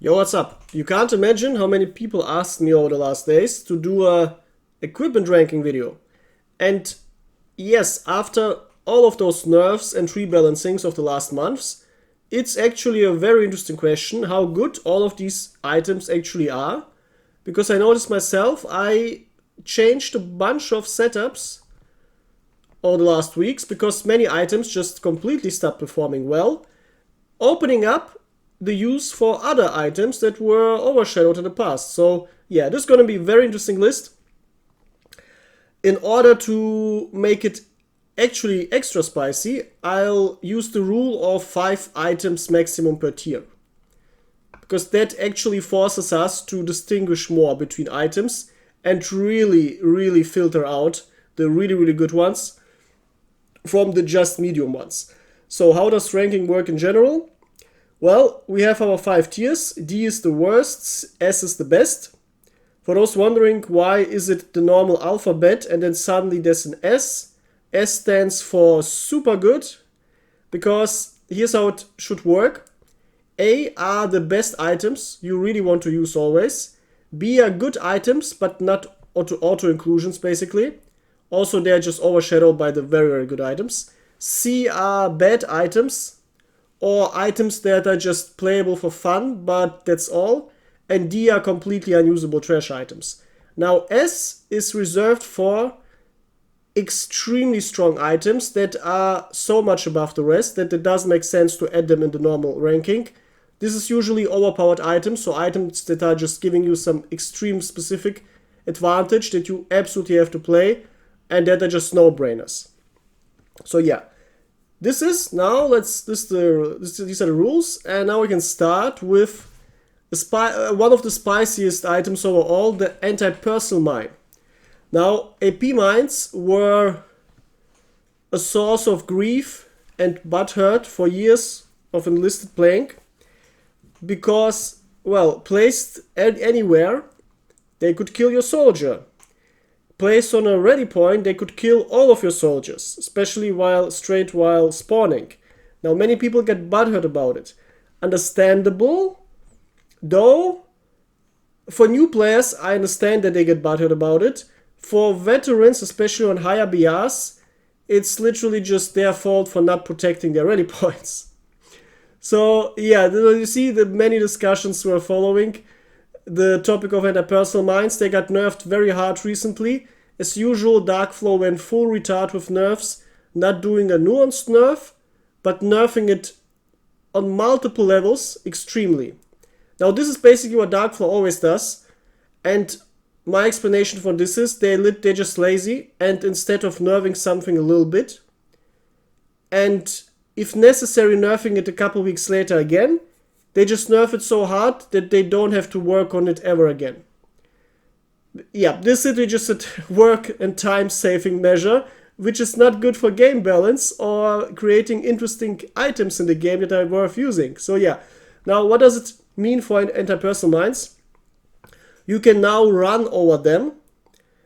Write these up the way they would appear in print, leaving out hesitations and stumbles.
Yo, what's up? You can't imagine how many people asked me over the last days to do a equipment ranking video. And yes, after all of those nerfs and rebalancings of the last months, it's actually a very interesting question how good all of these items actually are. Because I noticed myself, I changed a bunch of setups over the last weeks because many items just completely stopped performing well, opening up the use for other items that were overshadowed in the past. So yeah, this is going to be a very interesting list. In order to make it actually extra spicy, I'll use the rule of 5 items maximum per tier. Because that actually forces us to distinguish more between items and really filter out the really good ones from the just medium ones. So how does ranking work in general? Well, we have our 5 tiers. D is the worst, S is the best. For those wondering why is it the normal alphabet and then suddenly there's an S. S stands for super good, because here's how it should work. A are the best items you really want to use always. B are good items but not auto inclusions basically. Also they're just overshadowed by the very good items. C are bad items, or items that are just playable for fun, but that's all. And D are completely unusable trash items. Now S is reserved for extremely strong items that are so much above the rest that it doesn't make sense to add them in the normal ranking. This is usually overpowered items, so items that are just giving you some extreme specific advantage that you absolutely have to play, and that are just no-brainers. So yeah. These are the rules, and now we can start with one of the spiciest items overall, the anti-personnel mine. Now, AP mines were a source of grief and butthurt for years of Enlisted playing, because, well, placed anywhere, they could kill your soldier. Placed on a ready point, they could kill all of your soldiers, especially while spawning. Now, many people get butthurt about it. Understandable, though. For new players, I understand that they get butthurt about it. For veterans, especially on higher BRs, it's literally just their fault for not protecting their ready points. So, yeah, you see the many discussions were following. The topic of anti-personnel mines, they got nerfed very hard recently. As usual, Darkflow went full retard with nerfs, not doing a nuanced nerf, but nerfing it on multiple levels extremely. Now this is basically what Darkflow always does, and my explanation for this is they're just lazy, and instead of nerfing something a little bit, and if necessary nerfing it a couple weeks later again, they just nerf it so hard that they don't have to work on it ever again. Yeah, this is just a work and time saving measure, which is not good for game balance or creating interesting items in the game that are worth using. So yeah, now what does it mean for anti-personnel mines? You can now run over them.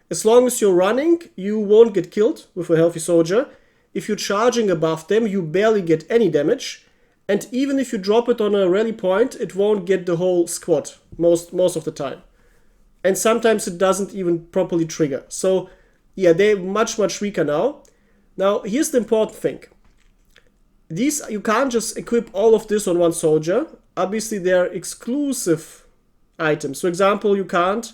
As long as you're running, you won't get killed with a healthy soldier. If you're charging above them, you barely get any damage. And even if you drop it on a rally point, it won't get the whole squad most of the time. And sometimes it doesn't even properly trigger. So yeah, they're much weaker now. Now here's the important thing. You can't just equip all of this on one soldier. Obviously they're exclusive items. For example, you can't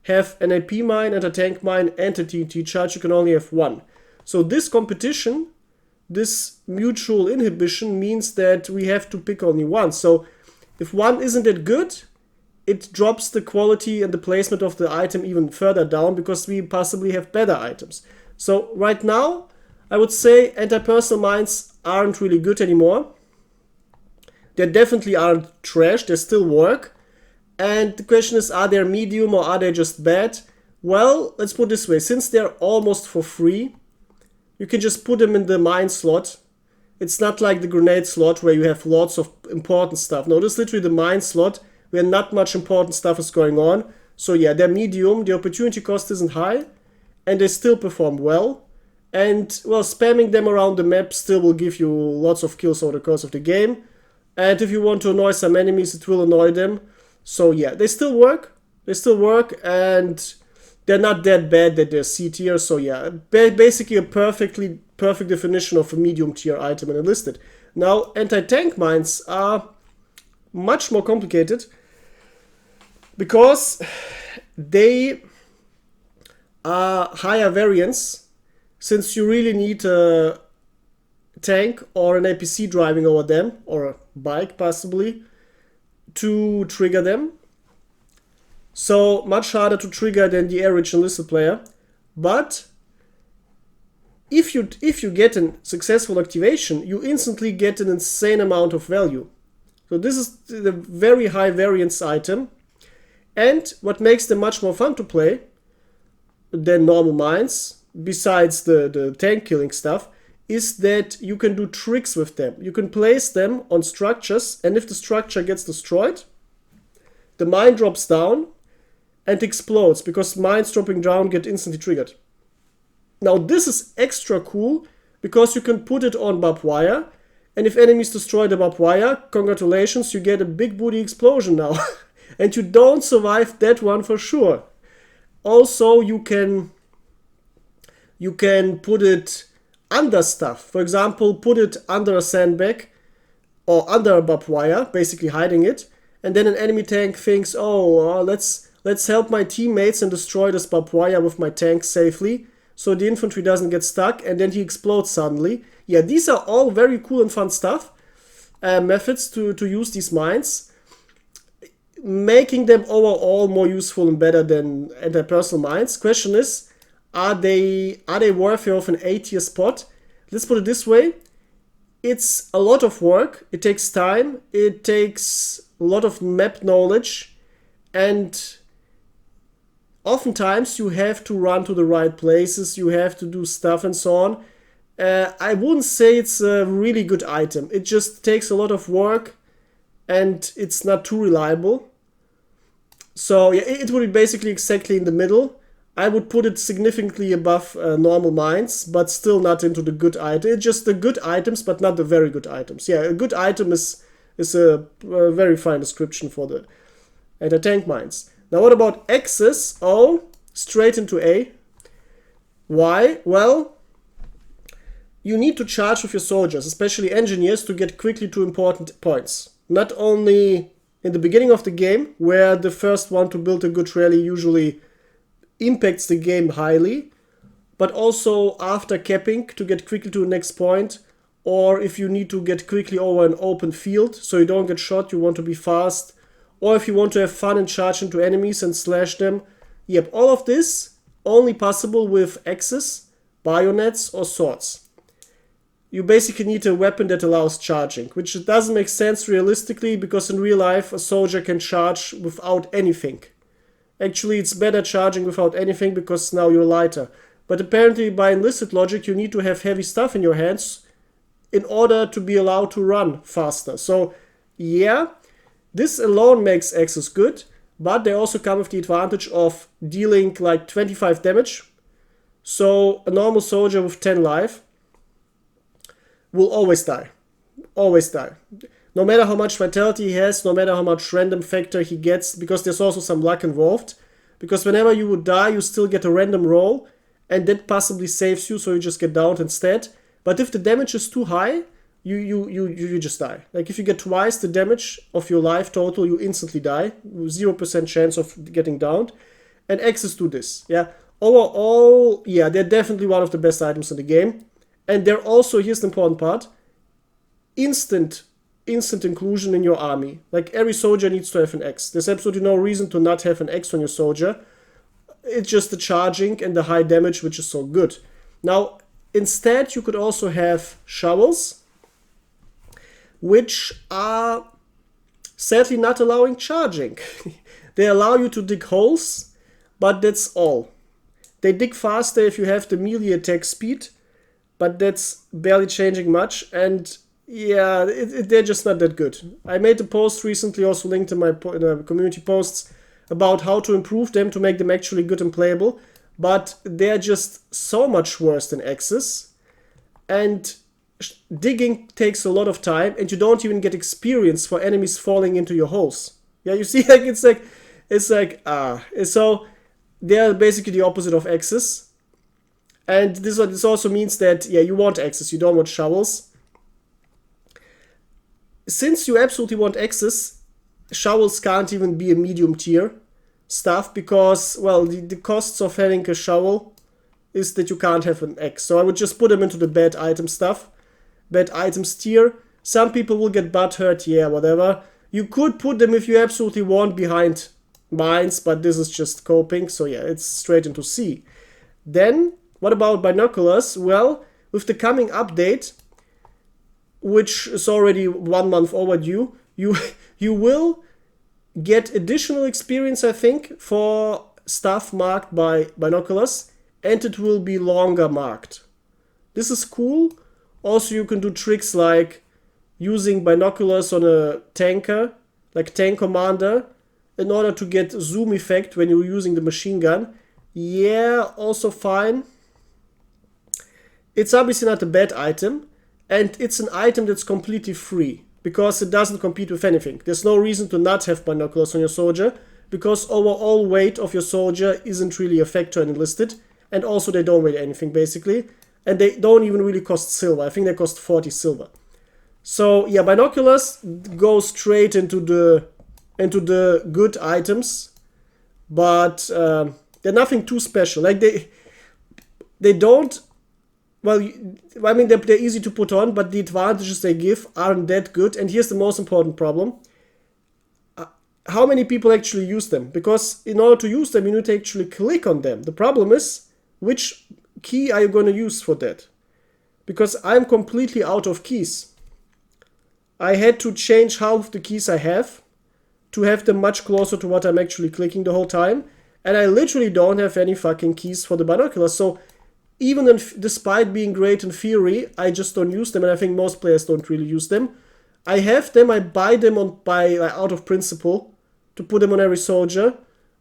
have an AP mine and a tank mine and a TNT Charge. You can only have one. So this competition, this mutual inhibition, means that we have to pick only one. So if one isn't that good, it drops the quality and the placement of the item even further down, because we possibly have better items. So right now, I would say anti-personnel mines aren't really good anymore. They definitely aren't trash, they still work. And the question is, are they medium or are they just bad? Well, let's put it this way, since they're almost for free, you can just put them in the mine slot. It's not like the grenade slot where you have lots of important stuff. No, this is literally the mine slot where not much important stuff is going on. So yeah, they're medium, the opportunity cost isn't high, and they still perform well. And well, spamming them around the map still will give you lots of kills over the course of the game. And if you want to annoy some enemies, it will annoy them. So yeah, they still work. They still work, and they're not that bad that they're C tier. So yeah, basically a perfect definition of a medium tier item in Enlisted. Now, anti-tank mines are much more complicated because they are higher variance, since you really need a tank or an APC driving over them, or a bike possibly, to trigger them. So much harder to trigger than the average Enlisted player. But if you get a successful activation, you instantly get an insane amount of value. So this is the very high variance item. And what makes them much more fun to play than normal mines, besides the tank killing stuff, is that you can do tricks with them. You can place them on structures, and if the structure gets destroyed, the mine drops down and explodes, because mines dropping down get instantly triggered. Now this is extra cool because you can put it on barbed wire, and if enemies destroy the barbed wire, congratulations, you get a big booty explosion now. And you don't survive that one for sure. Also, you can put it under stuff. For example, put it under a sandbag or under a barbed wire, basically hiding it. And then an enemy tank thinks, oh, let's help my teammates and destroy this barbed wire with my tank safely, so the infantry doesn't get stuck, and then he explodes suddenly. Yeah, these are all very cool and fun stuff. Methods to use these mines, making them overall more useful and better than anti-personnel mines. Question is, are they worthy of an A tier spot? Let's put it this way. It's a lot of work. It takes time. It takes a lot of map knowledge. And oftentimes you have to run to the right places. You have to do stuff and so on. I wouldn't say it's a really good item. It just takes a lot of work and it's not too reliable. So yeah, it would be basically exactly in the middle. I would put it significantly above normal mines, but still not into the good item. It's just the good items, but not the very good items. Yeah, a good item is a very fine description for the anti-tank mines. Now what about X's? Oh, straight into A. Why? Well, you need to charge with your soldiers, especially engineers, to get quickly to important points. Not only in the beginning of the game, where the first one to build a good rally usually impacts the game highly, but also after capping to get quickly to the next point, or if you need to get quickly over an open field so you don't get shot, you want to be fast, or if you want to have fun and charge into enemies and slash them. Yep, all of this only possible with axes, bayonets, or swords. You basically need a weapon that allows charging, which doesn't make sense realistically, because in real life a soldier can charge without anything. Actually, it's better charging without anything because now you're lighter. But apparently by Enlisted logic you need to have heavy stuff in your hands in order to be allowed to run faster. So yeah, this alone makes axes good, but they also come with the advantage of dealing like 25 damage. So a normal soldier with 10 life will always die. Always die. No matter how much vitality he has, no matter how much random factor he gets, because there's also some luck involved. Because whenever you would die, you still get a random roll, and that possibly saves you, so you just get downed instead. But if the damage is too high, you just die. Like if you get twice the damage of your life total, you instantly die. 0% chance of getting downed. And axes do this. Yeah. Overall, yeah, they're definitely one of the best items in the game. And they're also, here's the important part, instant inclusion in your army. Like every soldier needs to have an axe. There's absolutely no reason to not have an axe on your soldier. It's just the charging and the high damage, which is so good. Now, instead, you could also have shovels, which are sadly not allowing charging. They allow you to dig holes, but that's all. They dig faster if you have the melee attack speed, but that's barely changing much, and yeah, they're just not that good. I made a post recently, also linked in my community posts, about how to improve them to make them actually good and playable, but they're just so much worse than axes, and digging takes a lot of time, and you don't even get experience for enemies falling into your holes. Yeah, you see, like so they're basically the opposite of axes. And this also means that, yeah, you want axes, you don't want shovels. Since you absolutely want axes, shovels can't even be a medium tier stuff because, well, the costs of having a shovel is that you can't have an axe. So I would just put them into the bad item stuff, bad items tier. Some people will get butthurt, yeah, whatever. You could put them if you absolutely want behind mines, but this is just coping, so yeah, it's straight into C. Then, what about binoculars? Well, with the coming update, which is already 1 month overdue, you will get additional experience, I think, for stuff marked by binoculars, and it will be longer marked. This is cool. Also, you can do tricks like using binoculars on a tanker, like tank commander, in order to get zoom effect when you're using the machine gun. Yeah, also fine. It's obviously not a bad item, and it's an item that's completely free because it doesn't compete with anything. There's no reason to not have binoculars on your soldier because overall weight of your soldier isn't really a factor in Enlisted, and also they don't weigh anything basically, and they don't even really cost silver. I think they cost 40 silver. So yeah, binoculars go straight into the good items, but they're nothing too special. Like they don't. Well, I mean, they're easy to put on, but the advantages they give aren't that good. And here's the most important problem. How many people actually use them? Because in order to use them, you need to actually click on them. The problem is, which key are you going to use for that? Because I'm completely out of keys. I had to change half of the keys I have to have them much closer to what I'm actually clicking the whole time. And I literally don't have any fucking keys for the binoculars. So even despite being great in theory, I just don't use them, and I think most players don't really use them. I have them, I buy them out of principle to put them on every soldier,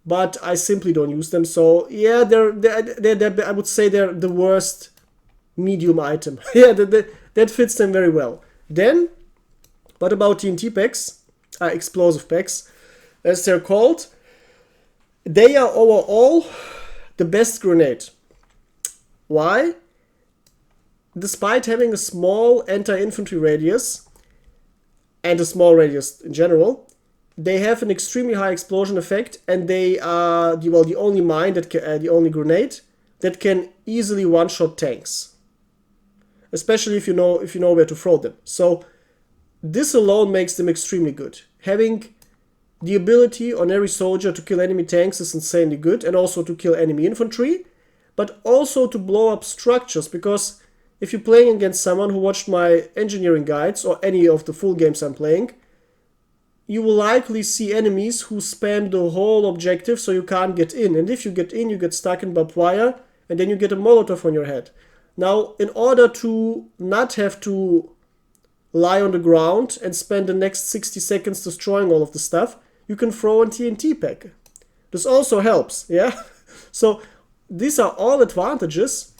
but I simply don't use them. So yeah, they're I would say they're the worst medium item. Yeah, that fits them very well. Then, what about TNT packs? Explosive packs, as they're called. They are overall the best grenade. Why? Despite having a small anti-infantry radius, and a small radius in general, they have an extremely high explosion effect, and they are the only mine the only grenade that can easily one-shot tanks, especially if you know where to throw them. So this alone makes them extremely good. Having the ability on every soldier to kill enemy tanks is insanely good, and also to kill enemy infantry, but also to blow up structures, because if you're playing against someone who watched my engineering guides or any of the full games I'm playing, you will likely see enemies who spam the whole objective so you can't get in. And if you get in, you get stuck in barbed wire, and then you get a Molotov on your head. Now, in order to not have to lie on the ground and spend the next 60 seconds destroying all of the stuff, you can throw a TNT pack. This also helps, yeah? So these are all advantages.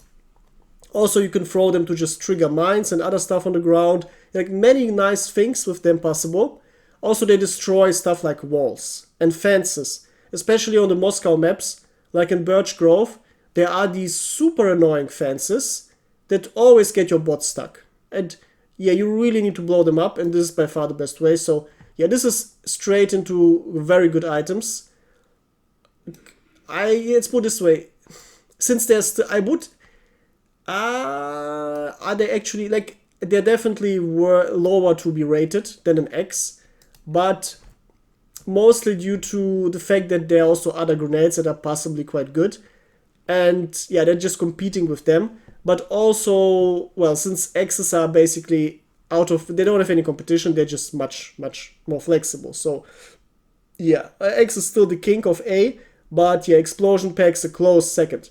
Also, you can throw them to just trigger mines and other stuff on the ground. Like, many nice things with them possible. Also, they destroy stuff like walls and fences. Especially on the Moscow maps, like in Birch Grove, there are these super annoying fences that always get your bot stuck. And yeah, you really need to blow them up, and this is by far the best way. So yeah, this is straight into very good items. Let's put it this way. Since there's, are they actually, like, they're definitely lower to be rated than an X, but mostly due to the fact that there are also other grenades that are possibly quite good, and yeah, they're just competing with them. But also, well, since X's are basically they don't have any competition, they're just much more flexible. So yeah, X is still the king of A, but yeah, explosion packs a close second.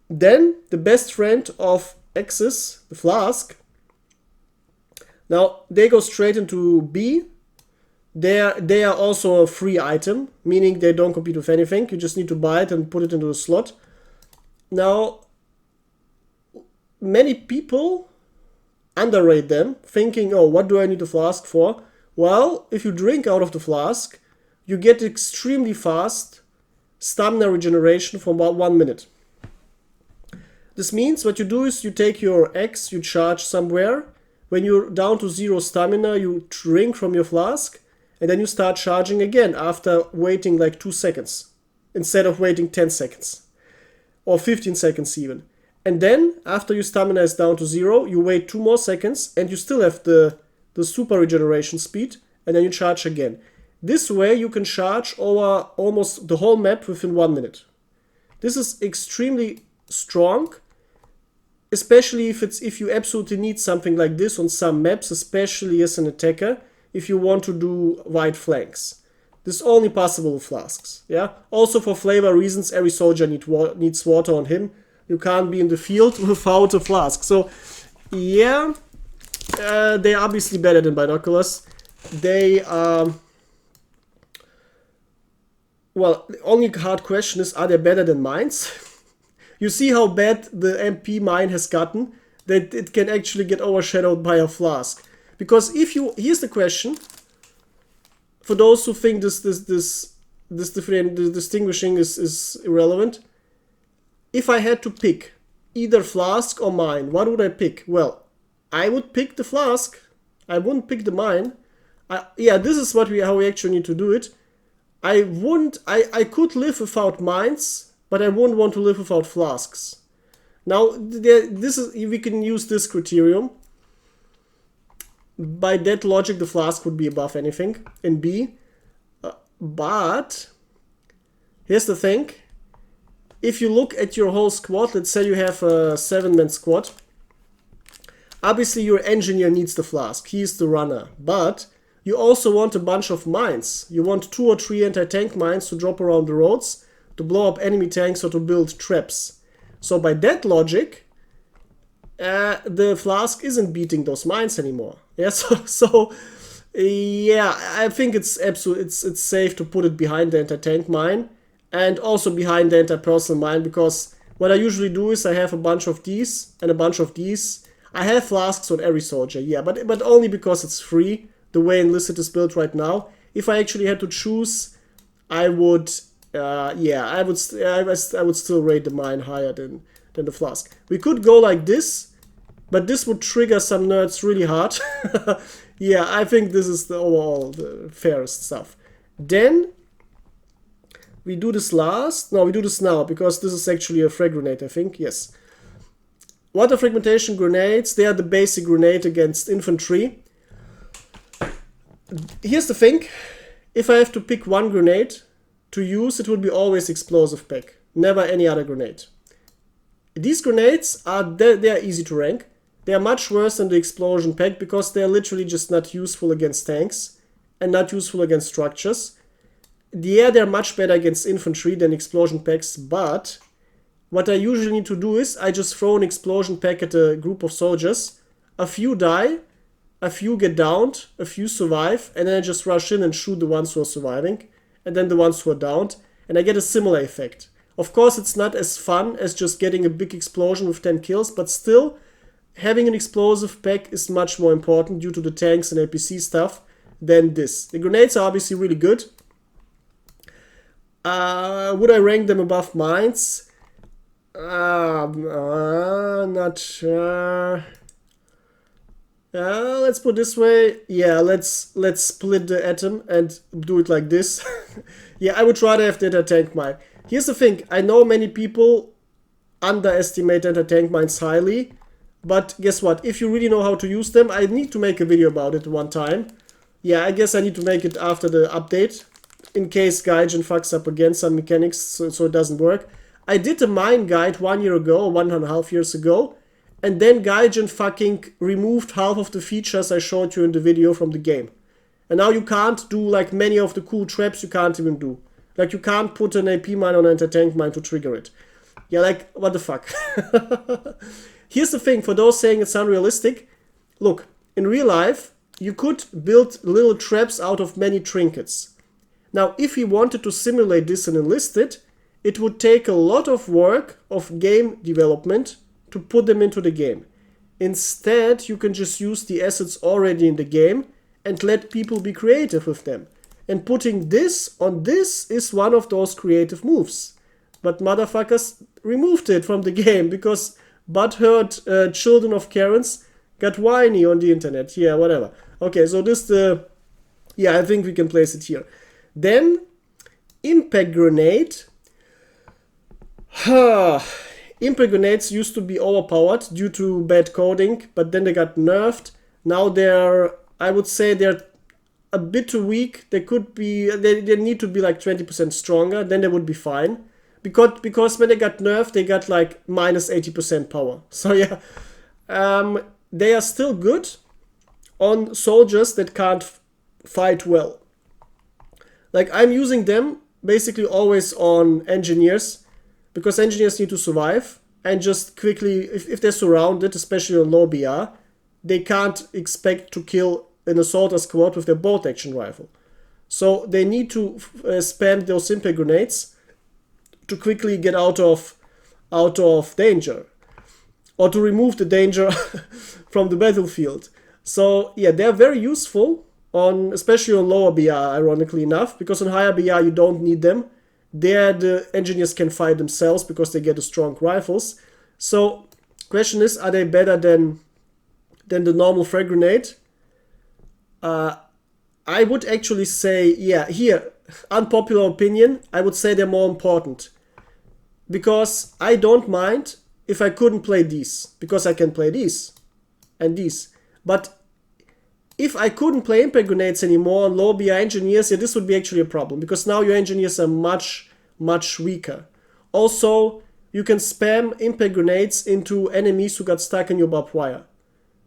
Then, the best friend of X's, the Flask. Now, they go straight into B. They are also a free item, meaning they don't compete with anything. You just need to buy it and put it into the slot. Now, many people underrate them, thinking, oh, what do I need a Flask for? Well, if you drink out of the flask, you get extremely fast stamina regeneration for about 1 minute. This means what you do is you take your X, you charge somewhere. When you're down to 0 stamina, you drink from your flask, and then you start charging again after waiting like 2 seconds, instead of waiting 10 seconds, or 15 seconds even. And then, after your stamina is down to 0, you wait 2 more seconds, and you still have the super regeneration speed, and then you charge again. This way you can charge over almost the whole map within 1 minute. This is extremely strong, especially if you absolutely need something like this on some maps, especially as an attacker, if you want to do wide flanks. This is only possible with flasks. Yeah. Also for flavor reasons, every soldier needs water on him. You can't be in the field without a flask. So yeah, they're obviously better than binoculars. They well, the only hard question is, are they better than mines? You see how bad the MP mine has gotten, that it can actually get overshadowed by a flask. Because if you, here's the question, for those who think this distinguishing is irrelevant. If I had to pick either flask or mine, what would I pick? Well, I would pick the flask. I wouldn't pick the mine. Yeah, this is how we actually need to do it. I could live without mines, but I wouldn't want to live without flasks. Now, we can use this criterion. By that logic, the flask would be above anything in B. But here's the thing. If you look at your whole squad, let's say you have a 7-man squad. Obviously, your engineer needs the flask. He's the runner. But you also want a bunch of mines. You want 2 or 3 anti-tank mines to drop around the roads, to blow up enemy tanks or to build traps. So by that logic, the flask isn't beating those mines anymore. Yeah, so yeah, I think it's safe to put it behind the anti-tank mine and also behind the anti-personnel mine, because what I usually do is I have a bunch of these and a bunch of these. I have flasks on every soldier, yeah, but only because it's free, the way Enlisted is built right now. If I actually had to choose, I would I would still rate the mine higher than the flask. We could go like this, but this would trigger some nerds really hard. Yeah, I think this is the fairest stuff. Then we do this last. No, we do this now, because this is actually a frag grenade, I think. Yes. What are fragmentation grenades? They are the basic grenade against infantry. Here's the thing. If I have to pick one grenade to use, it would be always explosive pack, never any other grenade. These grenades they're easy to rank. They are much worse than the explosion pack because they are literally just not useful against tanks and not useful against structures. Yeah, they're much better against infantry than explosion packs, but what I usually need to do is I just throw an explosion pack at a group of soldiers. A few die, a few get downed, a few survive, and then I just rush in and shoot the ones who are surviving, and then the ones who are downed, and I get a similar effect. Of course, it's not as fun as just getting a big explosion with 10 kills, but still, having an explosive pack is much more important due to the tanks and APC stuff than this. The grenades are obviously really good. Would I rank them above mines? Not sure. Let's put it this way. Yeah, let's split the atom and do it like this. Yeah, I would rather have the anti-tank mine. Here's the thing. I know many people underestimate anti-tank mines highly. But guess what? If you really know how to use them, I need to make a video about it one time. Yeah, I guess I need to make it after the update, in case Gaijin fucks up again some mechanics so it doesn't work. I did a mine guide 1 year ago, or 1.5 years ago, and then Gaijin fucking removed half of the features I showed you in the video from the game. And now you can't do like many of the cool traps you can't even do. Like you can't put an AP mine on an anti-tank mine to trigger it. Yeah, like, what the fuck? Here's the thing, for those saying it's unrealistic, look, in real life, you could build little traps out of many trinkets. Now, if we wanted to simulate this in Enlisted, it would take a lot of work of game development to put them into the game. Instead, you can just use the assets already in the game and let people be creative with them. And putting this on this is one of those creative moves. But motherfuckers removed it from the game because butthurt children of Karens got whiny on the internet. Yeah, whatever. Okay, so this yeah, I think we can place it here. Then impact grenade. Impact grenades used to be overpowered due to bad coding, but then they got nerfed. Now they're, I would say they're a bit too weak. They could be, they need to be like 20% stronger, then they would be fine. Because when they got nerfed, they got like minus 80% power. So yeah, they are still good on soldiers that can't fight well. Like I'm using them basically always on engineers, because engineers need to survive, and just quickly, if they're surrounded, especially on low BR, they can't expect to kill an assaulter squad with their bolt action rifle. So they need to spam those impact grenades to quickly get out of danger, or to remove the danger from the battlefield. So yeah, they're very useful on, especially on lower BR, ironically enough, because on higher BR you don't need them. There the engineers can fight themselves because they get the strong rifles. So question is, are they better than the normal frag grenade? I would actually say, yeah, here, unpopular opinion, I would say they're more important. Because I don't mind if I couldn't play these, because I can play these and these. But if I couldn't play impact grenades anymore on low BR engineers, yeah, this would be actually a problem, because now your engineers are much, much weaker. Also, you can spam impact grenades into enemies who got stuck in your barbed wire.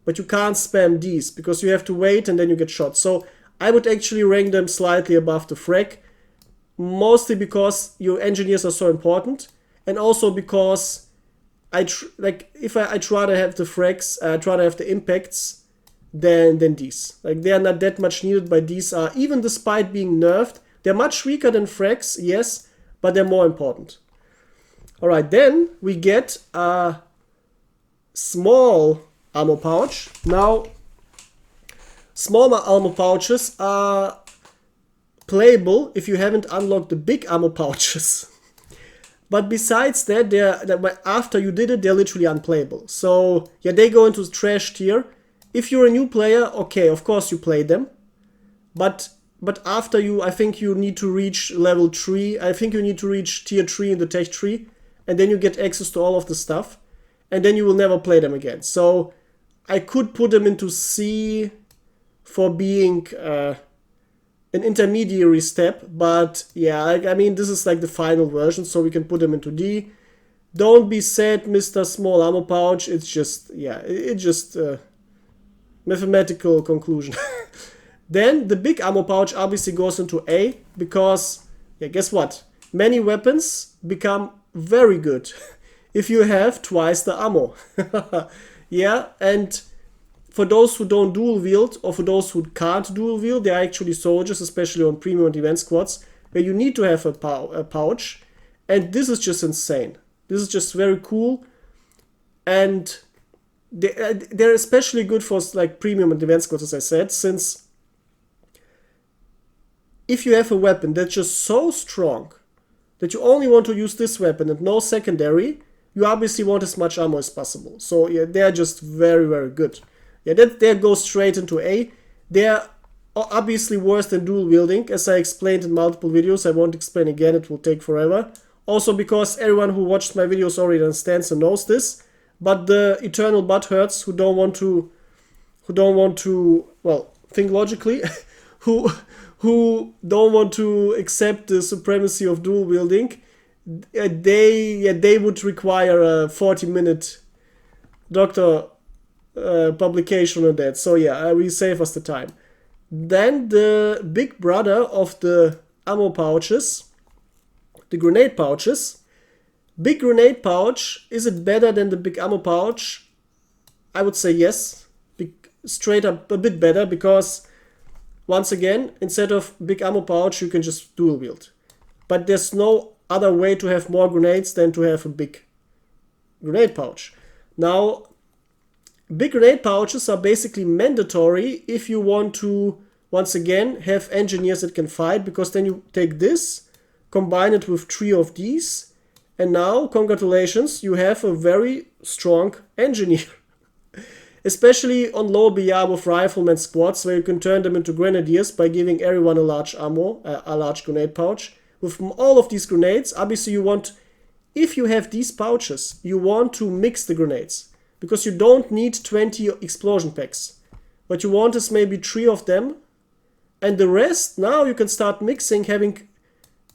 But you can't spam these, because you have to wait and then you get shot. So I would actually rank them slightly above the frag, mostly because your engineers are so important, and also because if I'd rather have the frags, I'd rather have the impacts than these. Like, they are not that much needed, but these are, even despite being nerfed, they're much weaker than frags, yes, but they're more important. Alright, then we get a small ammo pouch. Now, small ammo pouches are playable if you haven't unlocked the big ammo pouches. But besides that, after you did it, they're literally unplayable. So yeah, they go into the trash tier. If you're a new player, okay, of course you play them. But after you, I think you need to reach level 3. I think you need to reach tier 3 in the tech tree. And then you get access to all of the stuff. And then you will never play them again. So I could put them into C for being an intermediary step. But yeah, I mean, this is like the final version, so we can put them into D. Don't be sad, Mr. Small Ammo Pouch. It's just, yeah, it's just mathematical conclusion. Then the big ammo pouch obviously goes into A, because, yeah, guess what? Many weapons become very good if you have twice the ammo. Yeah, and for those who don't dual wield, or for those who can't dual wield, there are actually soldiers, especially on premium and event squads, where you need to have a pouch, and this is just insane. This is just very cool, and they're especially good for like premium and event squads, as I said, since if you have a weapon that's just so strong that you only want to use this weapon and no secondary, you obviously want as much ammo as possible. So yeah, they're just very, very good. Yeah, that goes straight into A. They're obviously worse than dual wielding, as I explained in multiple videos. I won't explain again, it will take forever. Also because everyone who watched my videos already understands and knows this. But the eternal butthurts who don't want to, well, think logically, who don't want to accept the supremacy of dual wielding, they would require a 40-minute doctor publication on that. So yeah, we save us the time. Then the big brother of the ammo pouches, the grenade pouches. Big grenade pouch, is it better than the big ammo pouch? I would say yes. Straight up a bit better, because once again, instead of big ammo pouch, you can just dual wield. But there's no other way to have more grenades than to have a big grenade pouch. Now, big grenade pouches are basically mandatory if you want to once again, have engineers that can fight, because then you take this, combine it with 3 of these, and now, congratulations, you have a very strong engineer. Especially on low BR with rifleman squads, where you can turn them into grenadiers by giving everyone a large ammo, a large grenade pouch. With all of these grenades, obviously you want, if you have these pouches, you want to mix the grenades. Because you don't need 20 explosion packs. What you want is maybe 3 of them. And the rest, now you can start mixing, having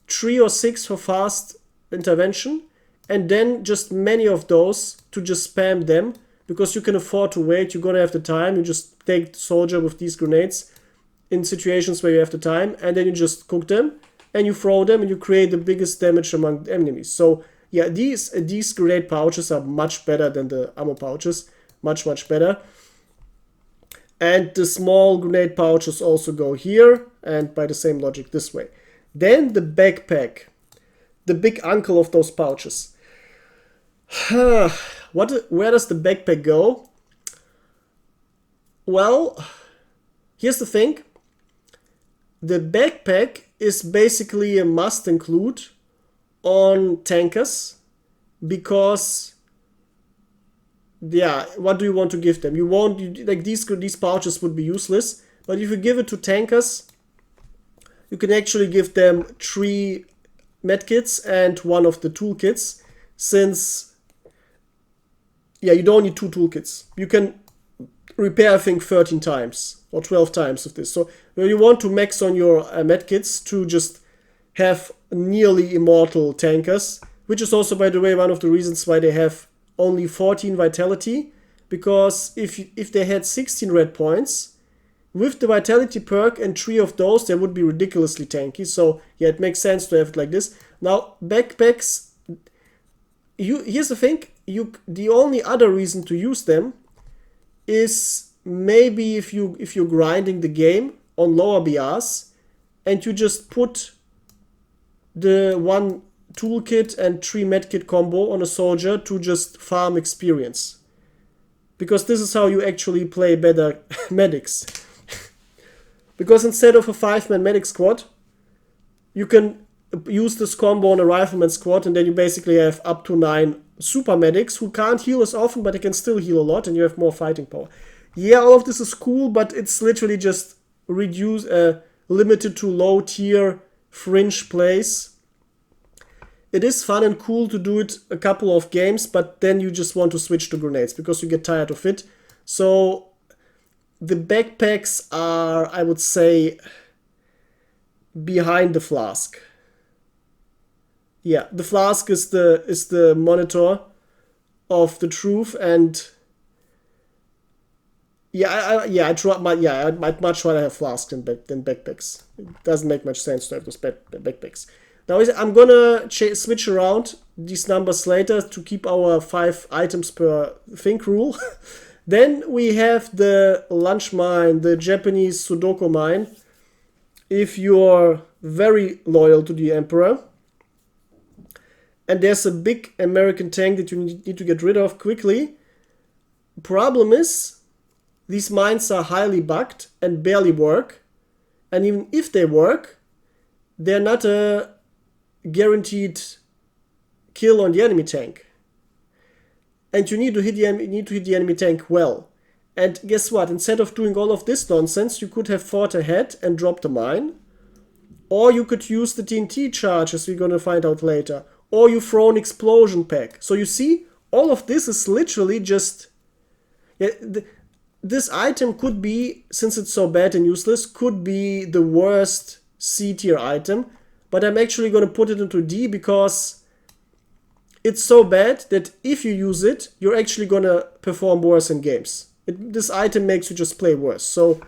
3 or 6 for fast intervention. And then just many of those to just spam them. Because you can afford to wait, you're gonna have the time. You just take the soldier with these grenades in situations where you have the time. And then you just cook them. And you throw them and you create the biggest damage among the enemies. So yeah, these grenade pouches are much better than the ammo pouches. Much, much better. And the small grenade pouches also go here. And by the same logic this way. Then the backpack. The big uncle of those pouches. Where does the backpack go? Well, here's the thing. The backpack is basically a must include on tankers, because yeah, what do you want to give them? You won't, like, these pouches would be useless, but if you give it to tankers, you can actually give them 3 medkits and 1 of the toolkits, since yeah, you don't need 2 toolkits. You can repair, I think, 13 times or 12 times of this. So you want to max on your medkits to just have nearly immortal tankers, which is also, by the way, one of the reasons why they have only 14 vitality, because if they had 16 red points, with the vitality perk and 3 of those, they would be ridiculously tanky. So yeah, it makes sense to have it like this. Now, backpacks, here's the thing, the only other reason to use them is maybe if you're grinding the game on lower BRs, and you just put the 1 toolkit and 3 medkit combo on a soldier to just farm experience. Because this is how you actually play better medics. Because instead of a 5-man medic squad, you can use this combo on a rifleman squad, and then you basically have up to 9 super medics who can't heal as often, but they can still heal a lot, and you have more fighting power. Yeah, all of this is cool, but it's literally just limited to low tier fringe plays. It is fun and cool to do it a couple of games, but then you just want to switch to grenades because you get tired of it. So the backpacks are, I would say, behind the Flask. Yeah, the Flask is the monitor of the truth, and I'd much rather have Flasks than backpacks. It doesn't make much sense to have those backpacks. Now I'm gonna switch around these numbers later to keep our 5 items per think rule. Then we have the Lunge mine, the Japanese Sudoku mine. If you're very loyal to the Emperor, and there's a big American tank that you need to get rid of quickly. Problem is, these mines are highly bugged and barely work. And even if they work, they're not a guaranteed kill on the enemy tank. And you need to hit the enemy tank well. And guess what? Instead of doing all of this nonsense, you could have fought ahead and dropped a mine. Or you could use the TNT Charge, as we're going to find out later. Or you throw an explosion pack. So you see, all of this is literally just... Yeah, this item could be, since it's so bad and useless, could be the worst C tier item. But I'm actually going to put it into D because it's so bad that if you use it, you're actually going to perform worse in games. This item makes you just play worse. So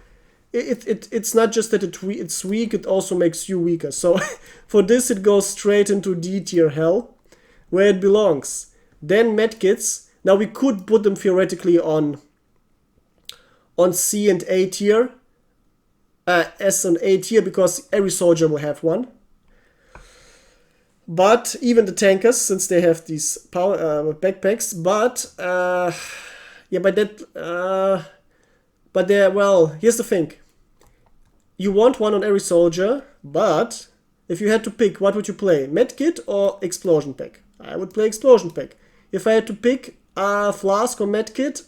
it's not just that it's weak, it also makes you weaker. So for this it goes straight into D tier hell, where it belongs. Then medkits. Now we could put them theoretically on C and A tier, S and A tier, because every soldier will have one. But even the tankers, since they have these power backpacks, but yeah, but they're, well, here's the thing. you want one on every soldier, but if you had to pick, what would you play? Medkit or Explosion Pack? I would play Explosion Pack. If I had to pick a Flask or Medkit,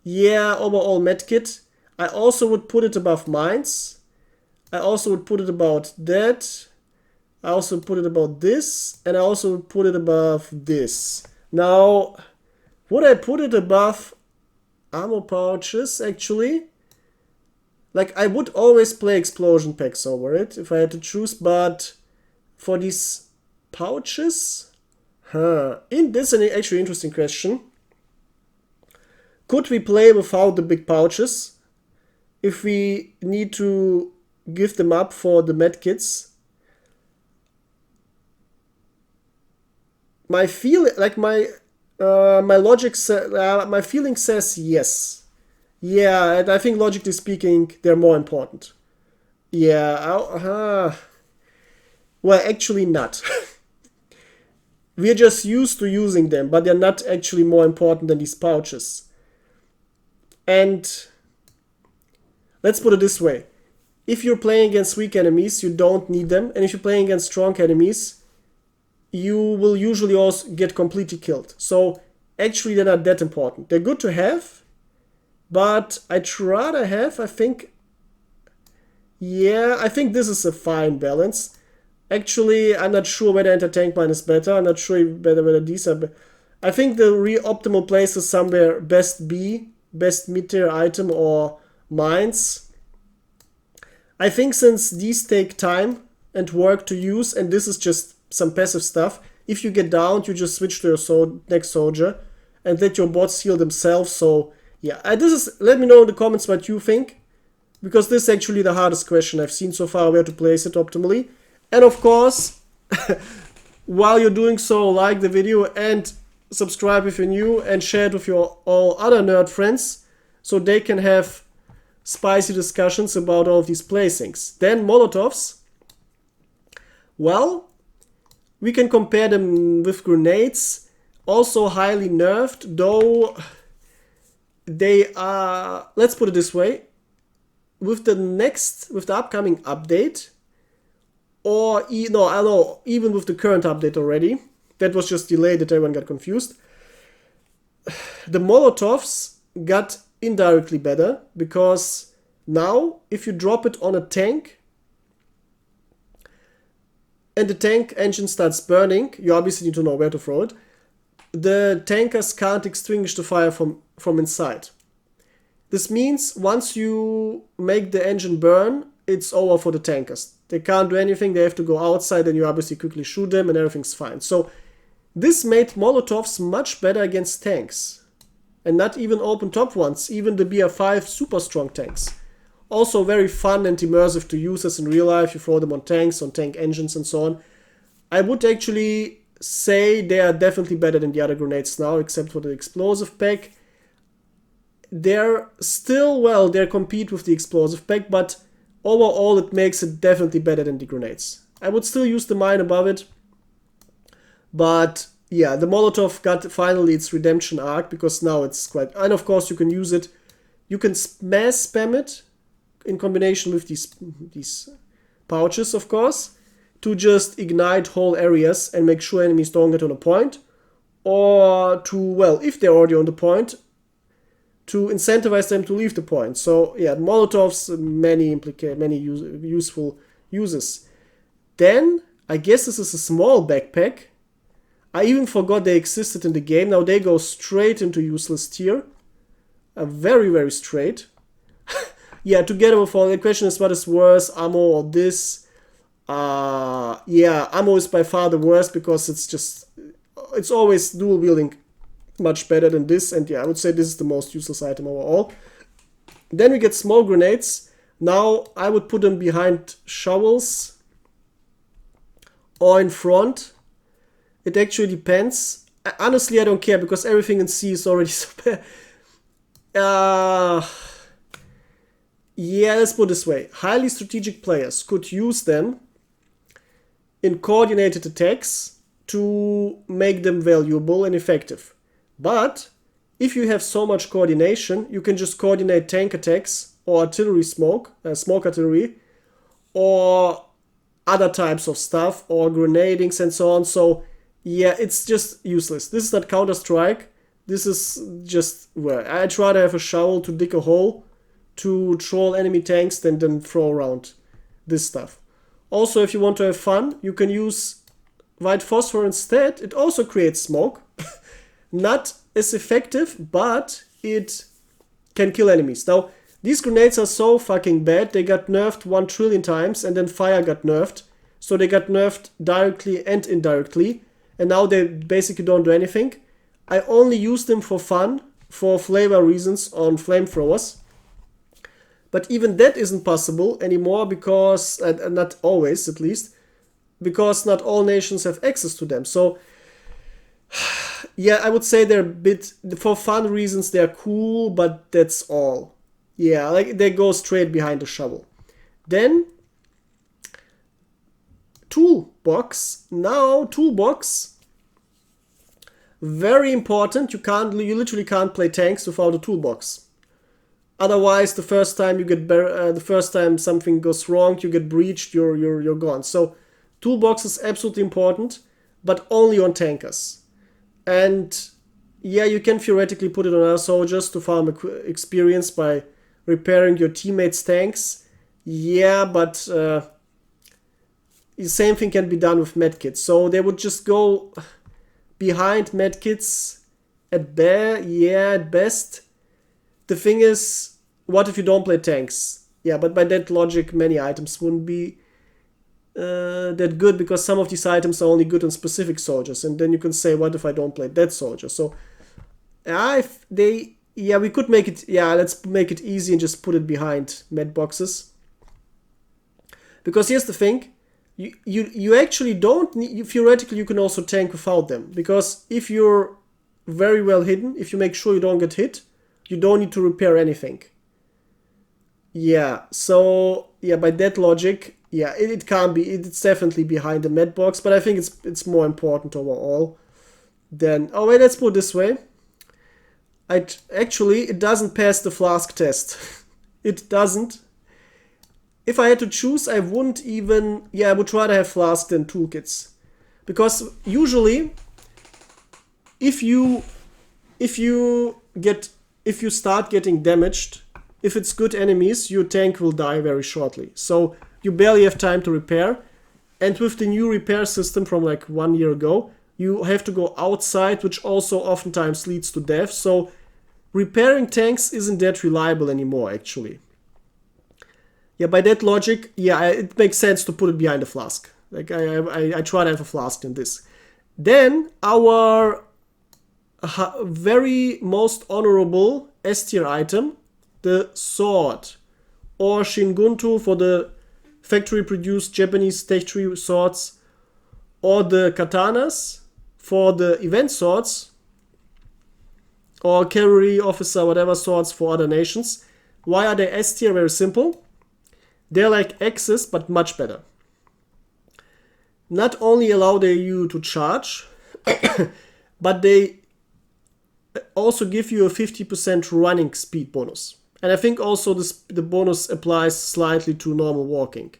yeah, overall Medkit. I also would put it above Mines. I also would put it about that. I also put it about this. And I also would put it above this. Now, would I put it above ammo pouches, actually? Like, I would always play Explosion Packs over it if I had to choose, but for these pouches? This is an actually interesting question. Could we play without the big pouches if we need to give them up for the medkits? My feeling, like my logic, my feeling says yes. Yeah, and I think logically speaking, they're more important. Yeah, well, actually not. We're just used to using them, but they're not actually more important than these pouches. And let's put it this way. If you're playing against weak enemies, you don't need them. And if you're playing against strong enemies, you will usually also get completely killed. So actually they're not that important. They're good to have, but I'd rather have, I think this is a fine balance. Actually, I'm not sure whether anti-tank mine is better. I'm not sure whether these are I think the optimal place is somewhere best B, best mid-tier item, or mines. I think since these take time and work to use, and this is just some passive stuff, if you get downed, you just switch to your next soldier and let your bots heal themselves. So yeah, let me know in the comments what you think, because this is actually the hardest question I've seen so far, where to place it optimally. And of course, while you're doing so, like the video and subscribe if you're new, and share it with your all other nerd friends so they can have spicy discussions about all of these placings. Then Molotovs. Well, we can compare them with grenades, also highly nerfed, though they are, let's put it this way, with the upcoming update, or even with the current update already, that was just delayed that everyone got confused, the Molotovs got indirectly better, because now if you drop it on a tank and the tank engine starts burning, you obviously need to know where to throw it. The tankers can't extinguish the fire from inside. This means once you make the engine burn, it's over for the tankers. They can't do anything, they have to go outside, and you obviously quickly shoot them and everything's fine. So this made Molotovs much better against tanks. And not even open top ones, even the BR5 super strong tanks. Also very fun and immersive to use as in real life. You throw them on tanks, on tank engines and so on. I would actually say they are definitely better than the other grenades now, except for the explosive pack. They're still, well, they compete with the explosive pack, but overall it makes it definitely better than the grenades. I would still use the mine above it, but yeah, the Molotov got finally its redemption arc, because now it's quite, and of course you can use it, you can mass spam it in combination with these pouches, of course, to just ignite whole areas and make sure enemies don't get on a point, or to, well, if they're already on the point, to incentivize them to leave the point. So yeah, Molotovs, many useful uses. Then I guess this is a small backpack. I even forgot they existed in the game. Now they go straight into useless tier. Very, very straight. Yeah, together with all, the question is what is worse, ammo or this? Yeah, ammo is by far the worst, because it's always dual wielding much better than this, and yeah, I would say this is the most useless item overall. Then we get small grenades. Now I would put them behind shovels or in front. It actually depends. Honestly, I don't care, because everything in C is already so bad. Yeah, let's put it this way. Highly strategic players could use them in coordinated attacks to make them valuable and effective. But if you have so much coordination, you can just coordinate tank attacks or artillery smoke, smoke artillery, or other types of stuff, or grenadings and so on. So yeah, it's just useless. This is not Counter-Strike. This is just, well, I'd rather have a shovel to dig a hole to troll enemy tanks than throw around this stuff. Also, if you want to have fun, you can use white phosphor instead. It also creates smoke. Not as effective, but it can kill enemies. Now, these grenades are so fucking bad, they got nerfed 1 trillion times, and then fire got nerfed. So they got nerfed directly and indirectly, and now they basically don't do anything. I only use them for fun, for flavor reasons on flamethrowers. But even that isn't possible anymore because, not always at least, because not all nations have access to them. So, yeah, I would say they're a bit, for fun reasons, they're cool, but that's all. Yeah, like they go straight behind the shovel. Then, Toolbox. Now, Toolbox, very important. You literally can't play tanks without a toolbox. Otherwise, the first time you get the first time something goes wrong, you get breached, you're gone. So, toolbox is absolutely important, but only on tankers. And yeah, you can theoretically put it on other soldiers to farm experience by repairing your teammates' tanks. Yeah, but the same thing can be done with medkits. So they would just go behind medkits at best. The thing is, what if you don't play tanks? Yeah, but by that logic, many items wouldn't be that good, because some of these items are only good on specific soldiers, and then you can say, what if I don't play that soldier? So, we could make it, let's make it easy and just put it behind med boxes. Because here's the thing, you actually don't need, theoretically you can also tank without them, because if you're very well hidden, if you make sure you don't get hit, you don't need to repair anything. Yeah, so, yeah, by that logic, yeah, it can't be, it's definitely behind the med box, but I think it's more important overall than, oh wait, let's put it this way. It doesn't pass the flask test. It doesn't. If I had to choose, I wouldn't even, I would rather have flask than toolkits. Because usually, if you start getting damaged, if it's good enemies, your tank will die very shortly. So you barely have time to repair. And with the new repair system from like 1 year ago, you have to go outside, which also oftentimes leads to death. So repairing tanks isn't that reliable anymore, actually. Yeah, by that logic, it makes sense to put it behind a flask. Like I try to have a flask in this. Then our very most honorable S tier item, the sword, or Shingunto for the factory-produced Japanese texture swords, or the katanas for the event swords, or cavalry officer, whatever swords for other nations. Why are they S tier? Very simple. They're like axes, but much better. Not only allow they you to charge, but they also give you a 50% running speed bonus. And I think also the bonus applies slightly to normal walking.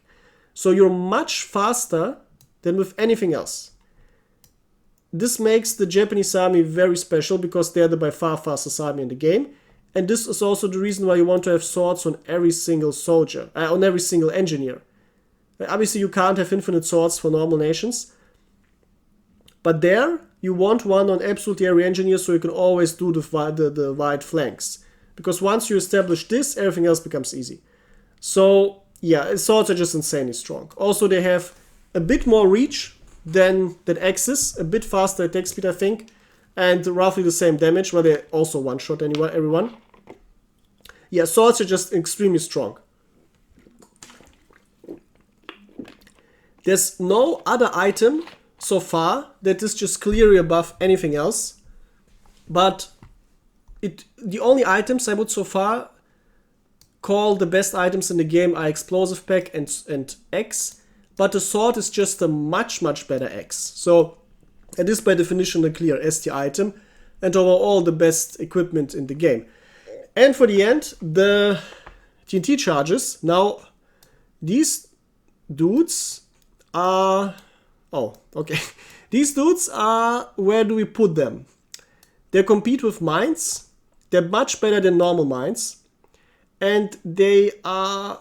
So you're much faster than with anything else. This makes the Japanese army very special because they're the by far fastest army in the game. And this is also the reason why you want to have swords on every single soldier, on every single engineer. Obviously you can't have infinite swords for normal nations. But there, you want one on absolutely every engineer so you can always do the wide flanks. Because once you establish this, everything else becomes easy. So, yeah, swords are just insanely strong. Also, they have a bit more reach than axes, a bit faster attack speed, I think, and roughly the same damage, where they also one-shot everyone. Yeah, swords are just extremely strong. There's no other item so far that is just clearly above anything else, but the only items I would so far call the best items in the game are Explosive Pack and X, but the sword is just a much better X. So it is by definition a clear S tier item, and overall the best equipment in the game. And for the end, the TNT charges. Now, these dudes are... Oh, okay. These dudes are... Where do we put them? They compete with mines. They're much better than normal mines. And they are,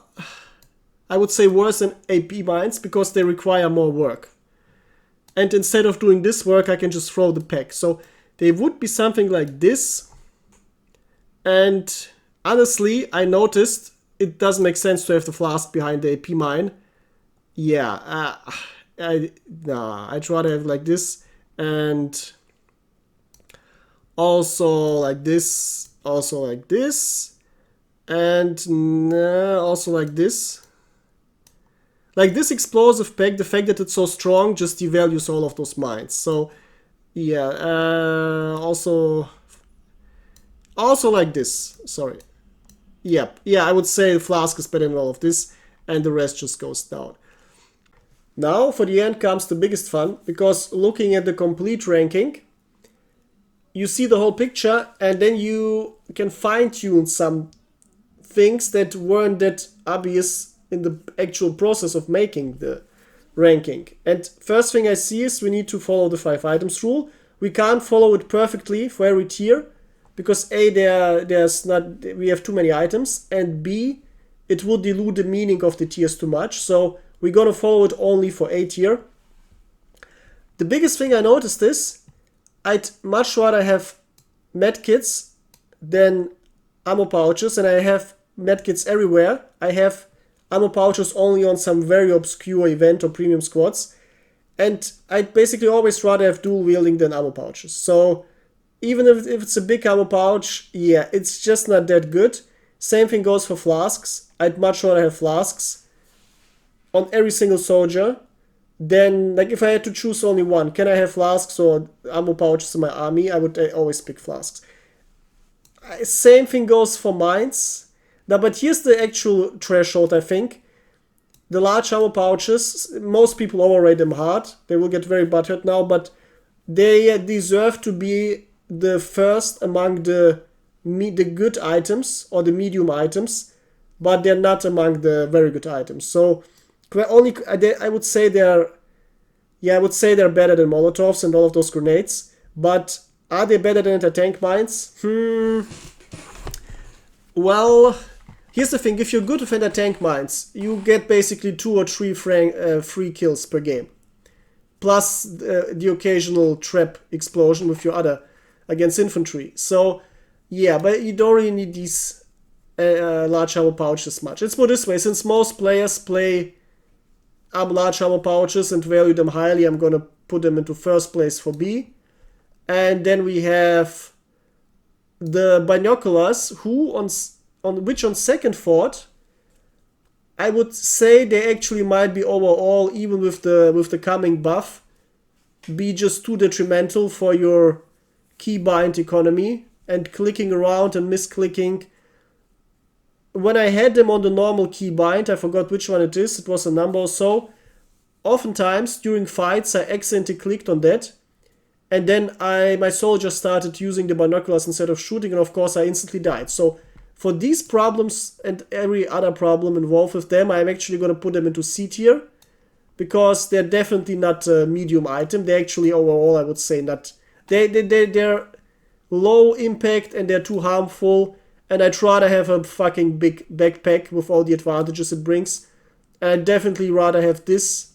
I would say, worse than AP mines because they require more work. And instead of doing this work, I can just throw the pack. So they would be something like this. And honestly, I noticed it doesn't make sense to have the flask behind the AP mine. Yeah, I'd rather have like this. And also like this. Also like this. And also like this. Like this explosive pack, the fact that it's so strong just devalues all of those mines. So yeah, also like this. Sorry. Yep. Yeah, I would say the flask is better than all of this, and the rest just goes down. Now for the end comes the biggest fun, because looking at the complete ranking, you see the whole picture, and then you can fine-tune some things that weren't that obvious in the actual process of making the ranking. And first thing I see is we need to follow the 5 items rule. We can't follow it perfectly for every tier because A, we have too many items, and B, it would dilute the meaning of the tiers too much. So we're gonna follow it only for A tier. The biggest thing I noticed is I'd much rather have medkits than ammo pouches, and I have medkits everywhere. I have ammo pouches only on some very obscure event or premium squads, and I'd basically always rather have dual wielding than ammo pouches. So even if it's a big ammo pouch, yeah, it's just not that good. Same thing goes for flasks. I'd much rather have flasks on every single soldier than, like, if I had to choose only one, can I have flasks or ammo pouches in my army? I would always pick flasks. Same thing goes for mines. Now, but here's the actual threshold, I think. The large ammo pouches, most people overrate them hard. They will get very butthurt now, but they deserve to be the first among the good items or the medium items, but they're not among the very good items. So I would say they're better than Molotovs and all of those grenades, but are they better than anti-tank mines? Well, here's the thing, if you're good with anti-tank mines, you get basically 2 or 3 free kills per game. Plus the occasional trap explosion with your other against infantry. So, yeah, but you don't really need these large ammo pouches much. Let's put it this way, since most players play large ammo pouches and value them highly, I'm gonna put them into first place for B. And then we have the Binoculars, who on second thought, I would say they actually might be overall, even with the coming buff, be just too detrimental for your keybind economy and clicking around and misclicking. When I had them on the normal keybind, I forgot which one it is, it was a number or so. Oftentimes during fights I accidentally clicked on that, and then my soldiers started using the binoculars instead of shooting, and of course I instantly died. So for these problems and every other problem involved with them, I'm actually going to put them into C tier, because they're definitely not a medium item. They're actually overall, I would say, not. They're low impact and they're too harmful, and I'd rather have a fucking big backpack with all the advantages it brings. And I'd definitely rather have this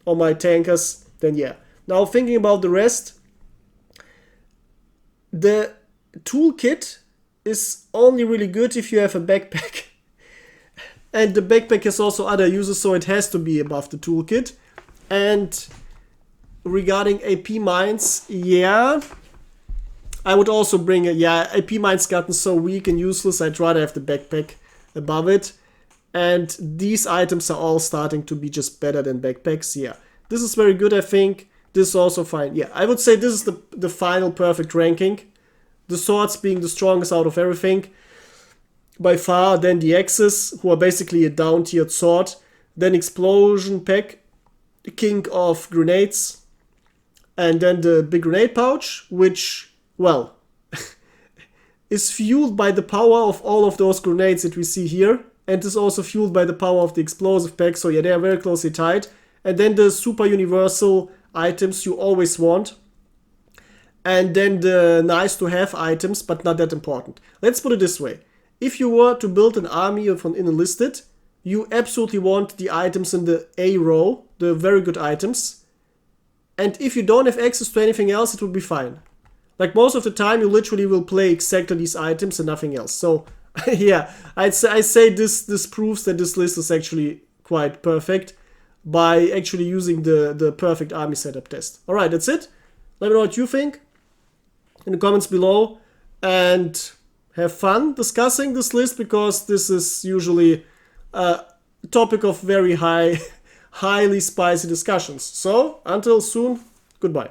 on my tankers than, yeah. Now thinking about the rest, the toolkit is only really good if you have a backpack. And the backpack has also other uses, so it has to be above the toolkit. And regarding AP mines, yeah, I would also bring AP mines gotten so weak and useless, I'd rather have the backpack above it. And these items are all starting to be just better than backpacks, yeah. This is very good, I think. This is also fine. Yeah, I would say this is the final perfect ranking. The swords being the strongest out of everything by far, then the axes, who are basically a down-tiered sword, then explosion pack, the king of grenades, and then the big grenade pouch, which, well, is fueled by the power of all of those grenades that we see here. and is also fueled by the power of the explosive pack. So yeah, they are very closely tied. And then the super universal items you always want. And then the nice to have items, but not that important. Let's put it this way. If you were to build an army from Enlisted, you absolutely want the items in the A row, the very good items. And if you don't have access to anything else, it will be fine. Like most of the time, you literally will play exactly these items and nothing else. So yeah, I say this proves that this list is actually quite perfect by actually using the perfect army setup test. Alright, that's it. Let me know what you think in the comments below, and have fun discussing this list, because this is usually a topic of very highly spicy discussions. So until soon, goodbye.